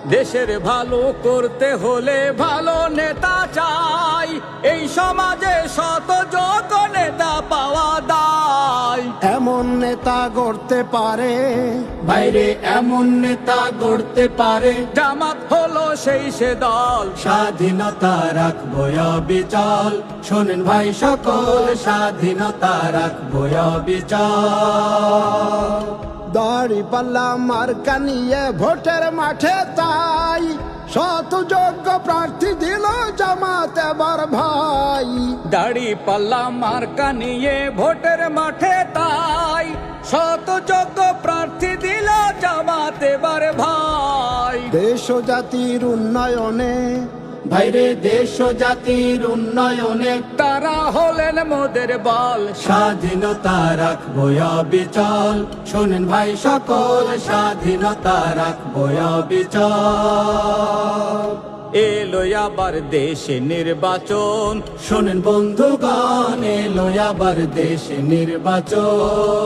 দেশের ভালো করতে হলে ভালো নেতা চাই, এই সমাজে শত যোগ্য নেতা পাওয়া দায়। এমন নেতা গড়তে পারে বাইরে এমন নেতা গড়তে পারে, জামাত হলো সেই সে দল। স্বাধীনতা রাখবো অবিচল, শোনেন ভাই সকল, স্বাধীনতা রাখবো অবিচল। দাঁড়িপাল্লা মার্কা নিয়ে ভোটের মাঠে তাই শত যোগ্য প্রার্থী দিল জামাত এবার ভাই। দাঁড়িপাল্লা মার্কা নিয়ে ভোটের মাঠে তাই শত যোগ্য প্রার্থী দিল জামাত এবার ভাই। দেশ ও জাতির উন্নয়নে ভাইরে দেশ ও জাতির উন্নয়নে তারা হলেন মোদের বল। স্বাধীনতা রাখবো অবিচল, শোনেন ভাই সকল, স্বাধীনতা রাখবো অবিচল। এলো আবার দেশে নির্বাচন, শোনেন বন্ধুগণ, এলো আবার দেশে নির্বাচন।